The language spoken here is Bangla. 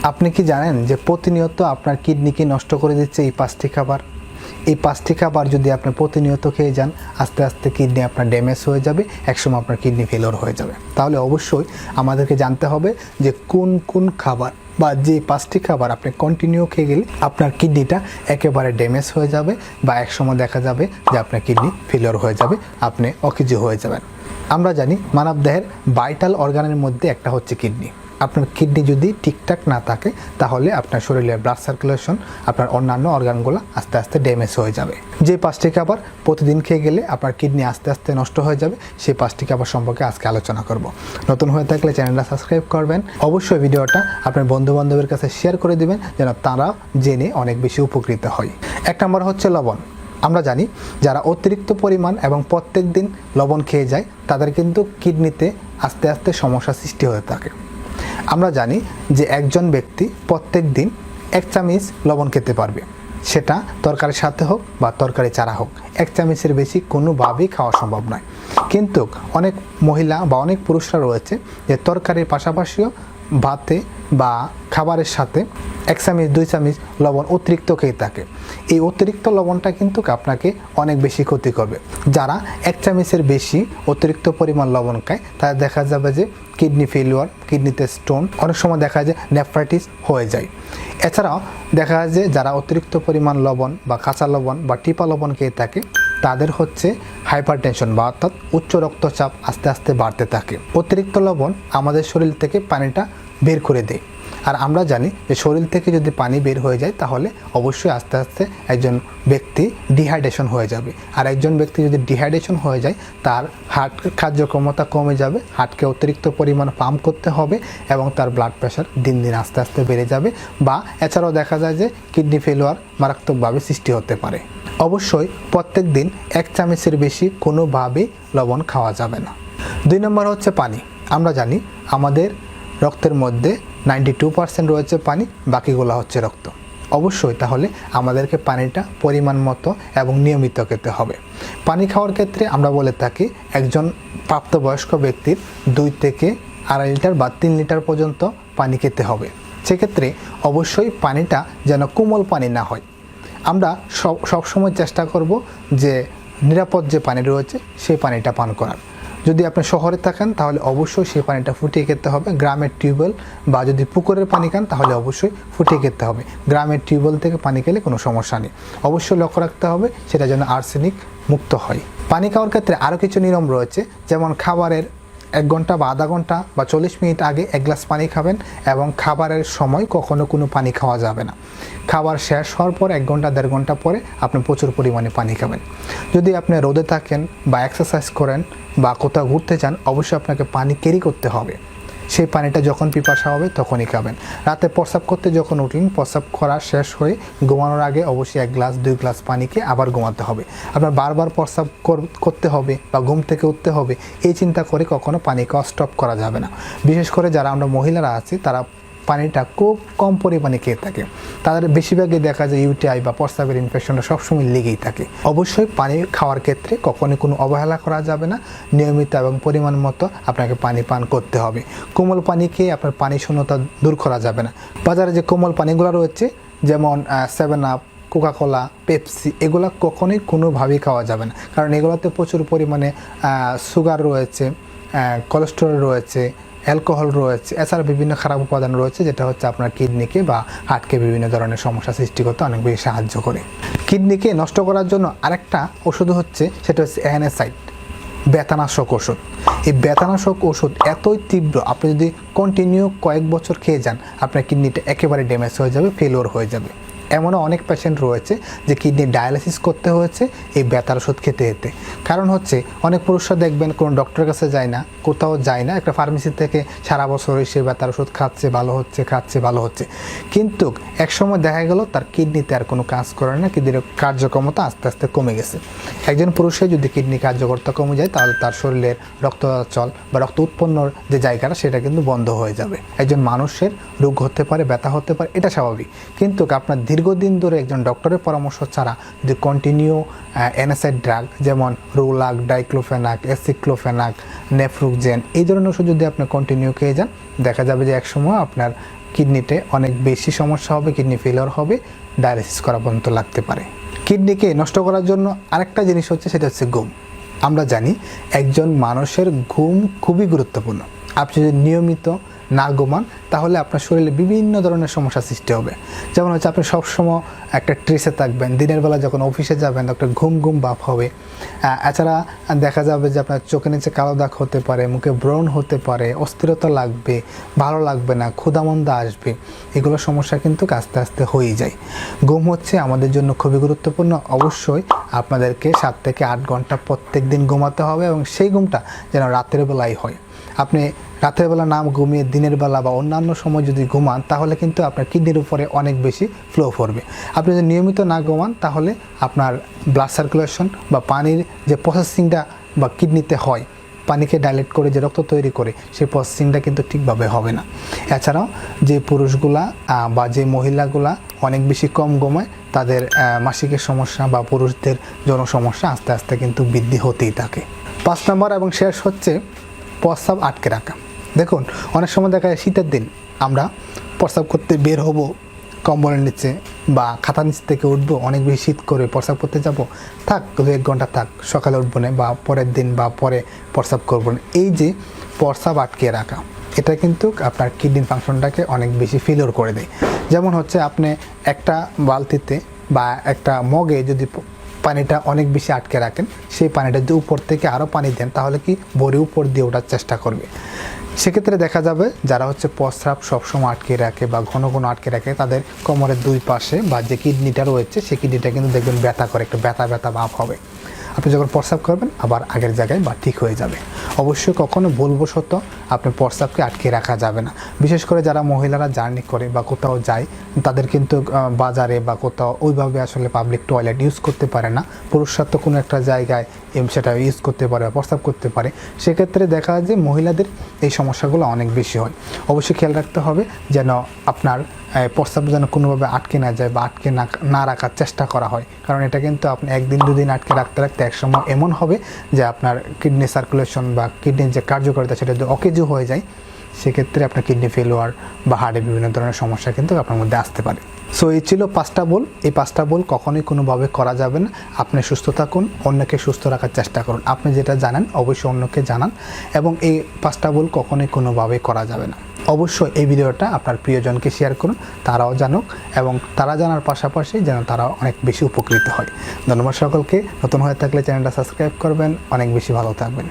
আপনি কি জানেন যে প্রতিনিয়ত আপনার কিডনিকে নষ্ট করে দিচ্ছে এই 5টি খাবার? এই 5টি খাবার যদি আপনি প্রতিনিয়ত খেয়ে যান, আস্তে আস্তে কিডনি আপনার ড্যামেজ হয়ে যাবে, একসময় আপনার কিডনি ফেলিওর হয়ে যাবে। তাহলে অবশ্যই আমাদেরকে জানতে হবে যে কোন কোন খাবার বা যে 5টি খাবার আপনি কন্টিনিউ খেয়ে গেলে আপনার কিডনিটা একেবারে ড্যামেজ হয়ে যাবে বা একসময় দেখা যাবে যে আপনার কিডনি ফেলিওর হয়ে যাবে, আপনি অকেজো হয়ে যাবেন। আমরা জানি মানবদেহের ভাইটাল অর্গানের মধ্যে একটা হচ্ছে কিডনি। আপনার কিডনি যদি ঠিকঠাক না থাকে তাহলে আপনার শরীরের ব্লাড সার্কুলেশন, আপনার অন্যান্য অর্গানগুলো আস্তে আস্তে ড্যামেজ হয়ে যাবে। যে 5টি খাবার প্রতিদিন খেয়ে গেলে আপনার কিডনি আস্তে আস্তে নষ্ট হয়ে যাবে, সেই 5টি খাবার সম্পর্কে আজকে আলোচনা করব। নতুন হয়ে থাকলে চ্যানেলটা সাবস্ক্রাইব করবেন, অবশ্যই ভিডিওটা আপনার বন্ধু বান্ধবের কাছে শেয়ার করে দিবেন যেন তারা জেনে অনেক বেশি উপকৃত হয়। 1 নম্বর হচ্ছে লবণ। আমরা জানি যারা অতিরিক্ত পরিমাণ এবং প্রত্যেক দিন লবণ খেয়ে যায় তাদের কিন্তু কিডনিতে আস্তে আস্তে সমস্যা সৃষ্টি হয়ে থাকে। আমরা জানি যে একজন ব্যক্তি প্রত্যেক দিন 1 চামচ লবণ খেতে পারবে, সেটা তরকারির সাথে হোক বা তরকারি ছাড়া হোক। 1 চামচের বেশি কোনোভাবেই খাওয়া সম্ভব নয়। কিন্তু অনেক মহিলা বা অনেক পুরুষরা রয়েছে যে তরকারির পাশাপাশিও ভাতে বা খাবারের সাথে 1 চামচ 2 চামচ লবণ অতিরিক্ত খেয়ে থাকে। এই অতিরিক্ত লবণটা কিন্তু আপনাকে অনেক বেশি ক্ষতি করবে। যারা 1 চামচের বেশি অতিরিক্ত পরিমাণ লবণ খায় তাদের দেখা যাবে যে কিডনি ফেলিওর, কিডনিতে স্টোন, অনেক সময় দেখা যায় নেফ্রাইটিস হয়ে যায়। এছাড়াও দেখা যায় যে যারা অতিরিক্ত পরিমাণ লবণ বা কাঁচা লবণ বা টিপা লবণ খেয়ে থাকে তাদের হচ্ছে হাইপারটেনশন বা অর্থাৎ উচ্চ রক্তচাপ আস্তে আস্তে বাড়তে থাকে। অতিরিক্ত লবণ আমাদের শরীর থেকে পানিটা বের করে দেয়, আর আমরা জানি যে শরীর থেকে যদি পানি বের হয়ে যায় তাহলে অবশ্যই আস্তে আস্তে একজন ব্যক্তি ডিহাইড্রেশন হয়ে যাবে। আর একজন ব্যক্তি যদি ডিহাইড্রেশন হয়ে যায় তার হার্ট কার্যক্ষমতা কমে যাবে, হার্টকে অতিরিক্ত পরিমাণ পাম্প করতে হবে এবং তার ব্লাড প্রেশার দিন দিন আস্তে আস্তে বেড়ে যাবে। বা এছাড়াও দেখা যায় যে কিডনি ফেলিওর মারাত্মকভাবে সৃষ্টি হতে পারে। অবশ্যই প্রত্যেক দিন 1 চামচের বেশি কোনোভাবেই লবণ খাওয়া যাবে না। 2 নম্বর হচ্ছে পানি। আমরা জানি আমাদের রক্তের মধ্যে 92% রয়েছে পানি, বাকিগুলো হচ্ছে রক্ত। অবশ্যই তাহলে আমাদেরকে পানিটা পরিমাণ মতো এবং নিয়মিত খেতে হবে। পানি খাওয়ার ক্ষেত্রে আমরা বলে থাকি একজন প্রাপ্তবয়স্ক ব্যক্তির 2 থেকে 2.5 লিটার বা 3 লিটার পর্যন্ত পানি খেতে হবে। সেক্ষেত্রে অবশ্যই পানিটা যেন কোমল পানি না হয়। আমরা সবসময় চেষ্টা করব যে নিরাপদ যে পানি রয়েছে সেই পানিটা পান করার। যদি আপনি শহরে থাকেন তাহলে অবশ্যই সেই পানিটা ফুটিয়ে খেতে হবে। গ্রামের টিউবওয়েল বা যদি পুকুরের পানি খান তাহলে অবশ্যই ফুটিয়ে খেতে হবে। গ্রামের টিউবওয়েল থেকে পানি খেলে কোনো সমস্যা নেই। অবশ্যই লক্ষ্য রাখতে হবে সেটা যেন আর্সেনিক মুক্ত হয়। পানি খাওয়ার ক্ষেত্রে আরও কিছু নিয়ম রয়েছে, যেমন খাবারের 1 ঘন্টা বা আধা ঘন্টা বা 40 মিনিট আগে 1 গ্লাস পানি খাবেন এবং খাবারের সময় কখনো কোনো পানি খাওয়া যাবে না। খাবার শেষ হওয়ার পর 1 ঘন্টা 1.5 ঘন্টা পরে আপনি প্রচুর পরিমাণে পানি খাবেন। যদি আপনি রোদে থাকেন বা এক্সারসাইজ করেন বা কোথাও ঘুরতে যান অবশ্যই আপনাকে পানি ক্যারি করতে হবে। সেই পানিটা যখন পিপাসা হবে তখনই খাবেন। রাতে প্রস্রাব করতে যখন উঠলেন, প্রস্রাব করা শেষ হয়ে ঘুমানোর আগে অবশ্যই 1 গ্লাস 2 গ্লাস পানিকে আবার ঘুমাতে হবে। আপনার বারবার প্রস্রাব করতে হবে বা ঘুম থেকে উঠতে হবে এই চিন্তা করে কখনো পানি খাওয়া স্টপ করা যাবে না। বিশেষ করে যারা আমরা মহিলারা আছি তারা পানিটা খুব কম পরিমাণে খেয়ে থাকে, তাদের বেশিরভাগই দেখা যায় ইউটিআই বা প্রস্রাবের ইনফেকশনটা সবসময় লেগেই থাকে। অবশ্যই পানি খাওয়ার ক্ষেত্রে কখনোই কোনো অবহেলা করা যাবে না। নিয়মিত এবং পরিমাণ মতো আপনাকে পানি পান করতে হবে। কোমল পানি খেয়ে আপনার পানি শূন্যতা দূর করা যাবে না। বাজারে যে কোমল পানিগুলো রয়েছে যেমন 7 আপ, কোকাকোলা, পেপসি, এগুলো কখনোই কোনোভাবেই খাওয়া যাবে না, কারণ এগুলোতে প্রচুর পরিমাণে সুগার রয়েছে, কোলেস্টেরল রয়েছে, অ্যালকোহল রয়েছে, এছাড়া বিভিন্ন খারাপ উপাদান রয়েছে যেটা হচ্ছে আপনার কিডনিকে বা হার্টকে বিভিন্ন ধরনের সমস্যা সৃষ্টি করতে অনেক বেশি সাহায্য করে। কিডনিকে নষ্ট করার জন্য আরেকটা ওষুধ হচ্ছে সেটা হচ্ছে অ্যানাসাইড, ব্যথানাশক ওষুধ। এই ব্যথানাশক ওষুধ এতই তীব্র, আপনি যদি কন্টিনিউ কয়েক বছর খেয়ে যান আপনার কিডনিটা একেবারে ড্যামেজ হয়ে যাবে, ফেলিওর হয়ে যাবে। এমনও অনেক পেশেন্ট রয়েছে যে কিডনি ডায়ালিসিস করতে হয়েছে এই ব্যথার ওষুধ খেতে খেতে। কারণ হচ্ছে অনেক পুরুষরা দেখবেন কোনো ডক্টরের কাছে যায় না, কোথাও যায় না, একটা ফার্মেসি থেকে সারা বছর সে ব্যথার ওষুধ খাচ্ছে, ভালো হচ্ছে, কিন্তু একসময় দেখা গেল তার কিডনিতে আর কোনো কাজ করে না, কিডনির কার্যক্ষমতা আস্তে আস্তে কমে গেছে। একজন পুরুষের যদি কিডনি কার্যকর্তা কমে যায় তাহলে তার শরীরের রক্ত চলাচল বা রক্ত উৎপন্নর যে জায়গাটা সেটা কিন্তু বন্ধ হয়ে যাবে। একজন মানুষের রোগ হতে পারে, ব্যথা হতে পারে, এটা স্বাভাবিক, কিন্তু আপনার দীর্ঘদিন ধরে একজন ডক্টরের পরামর্শ ছাড়া যদি কন্টিনিউ NSAID ড্রাগ যেমন রুলাক, ডাইক্লোফেনাক, এসিক্লোফেনাক, নেফ্রুকজেন এই ধরনের ওষুধ যদি আপনি কন্টিনিউ খেয়ে যান, দেখা যাবে যে একসময় আপনার কিডনিতে অনেক বেশি সমস্যা হবে, কিডনি ফেলিওর হবে, ডায়ালিসিস করা পর্যন্ত লাগতে পারে। কিডনিকে নষ্ট করার জন্য আরেকটা জিনিস হচ্ছে, সেটা হচ্ছে ঘুম। আমরা জানি একজন মানুষের ঘুম খুবই গুরুত্বপূর্ণ। আপনি যদি নিয়মিত না ঘুমান তাহলে আপনার শরীরে বিভিন্ন ধরনের সমস্যা সৃষ্টি হবে। যেমন হচ্ছে আপনি সবসময় একটা ট্রেসে থাকবেন, দিনের বেলা যখন অফিসে যাবেন একটা ঘুম ঘুম ভাব হবে। এছাড়া দেখা যাবে যে আপনার চোখের নিচে কালো দাগ হতে পারে, মুখে ব্রণ হতে পারে, অস্থিরতা লাগবে, ভালো লাগবে না, ক্ষুধামন্দা আসবে। এগুলো সমস্যা কিন্তু আস্তে আস্তে হয়েই যায়। ঘুম হচ্ছে আমাদের জন্য খুবই গুরুত্বপূর্ণ। অবশ্যই আপনাদেরকে 7 থেকে 8 ঘন্টা প্রত্যেক দিন ঘুমাতে হবে এবং সেই ঘুমটা যেন রাতের বেলায় হয়। আপনি রাতের বেলা না ঘুমিয়ে দিনের বেলা বা অন্যান্য সময় যদি ঘুমান তাহলে কিন্তু আপনার কিডনির উপরে অনেক বেশি ফ্লো করবে। আপনি যদি নিয়মিত না ঘুমান তাহলে আপনার ব্লাড সার্কুলেশন বা পানির যে প্রসেসিংটা বা কিডনিতে হয়, পানিকে ডাইলেট করে যে রক্ত তৈরি করে, সেই প্রসেসিংটা কিন্তু ঠিকভাবে হবে না। এছাড়াও যে পুরুষগুলা বা যে মহিলাগুলা অনেক বেশি কম ঘুমায় তাদের মাসিকের সমস্যা বা পুরুষদের যৌন সমস্যা আস্তে আস্তে কিন্তু বৃদ্ধি হতেই থাকে। 5 নম্বর এবং শেষ হচ্ছে প্রস্রাব আটকে রাখা। দেখুন, অনেক সময় দেখা যায় শীতের দিন আমরা প্রস্রাব করতে বের হব, কম্বলের নিচে বা খাতার নিচ থেকে উঠবো, অনেক বেশি শীত করে প্রস্রাব করতে যাব, থাক 1 ঘন্টা থাক, সকালে উঠবো না বা পরের দিন বা পরে প্রস্রাব করবো না। এই যে প্রস্রাব আটকে রাখা, এটা কিন্তু আপনার কিডনির ফাংশনটাকে অনেক বেশি ফেলিওর করে দেয়। যেমন হচ্ছে আপনি একটা বালতিতে বা একটা মগে যদি পানিটা অনেক বেশি আটকে রাখেন, সেই পানিটা যদি উপর থেকে আরও পানি দেন তাহলে কি ভরে উপর দিয়ে ওঠার চেষ্টা করবে। সেক্ষেত্রে দেখা যাবে যারা হচ্ছে প্রস্রাব সবসময় আটকে রাখে বা ঘন ঘন আটকে রাখে, তাদের কোমরের 2 পাশে বা যে কিডনিটা রয়েছে সেই কিডনিটা কিন্তু দেখবেন ব্যথা করে, একটা ব্যথা ব্যথা ভাব হবে। আপনি যখন প্রস্রাব করবেন আবার আগের জায়গায় বা ঠিক হয়ে যাবে। অবশ্যই কখনো ভুলবশত আপনি প্রস্রাবকে আটকে রাখা যাবে না। বিশেষ করে যারা মহিলারা জার্নি করে বা কোথাও যায়, তাদের কিন্তু বাজারে বা কোথাও ওইভাবে আসলে পাবলিক টয়লেট ইউজ করতে পারে না। পুরুষরা তো কোনো একটা জায়গায় সেটা ইউজ করতে পারে বা প্রস্রাব করতে পারে। সেক্ষেত্রে দেখা যায় যে মহিলাদের এই সমস্যাগুলো অনেক বেশি হয়। অবশ্যই খেয়াল রাখতে হবে যেন আপনার প্রস্রাব যেন কোনোভাবে আটকে না যায় বা আটকে না রাখার চেষ্টা করা হয়, কারণ এটা কিন্তু আপনি 1 দিন 2 দিন আটকে রাখতে রাখতে একসময় এমন হবে যে আপনার কিডনি সার্কুলেশন বা কিডনির যে কার্যকারিতা সেটা যদি অকেজো হয়ে যায়, সেক্ষেত্রে আপনার কিডনি ফেলিওর বা হার্টে বিভিন্ন ধরনের সমস্যা কিন্তু আপনার মধ্যে আসতে পারে। সো এই ছিল 5টা ভুল। এই 5টা ভুল কখনোই কোনোভাবে করা যাবে না। আপনি সুস্থ থাকুন, অন্যকে সুস্থ রাখার চেষ্টা করুন। আপনি যেটা জানেন অবশ্যই অন্যকে জানান এবং এই 5টা ভুল কখনোই কোনোভাবে করা যাবে না। অবশ্যই এই ভিডিওটা আপনার প্রিয়জনকে শেয়ার করুন, তারাও জানুক এবং তারা জানার পাশাপাশি যেন তারা অনেক বেশি উপকৃত হয়। ধন্যবাদ সকলকে। নতুন হয়ে থাকলে চ্যানেলটা সাবস্ক্রাইব করবেন। অনেক বেশি ভালো থাকবেন।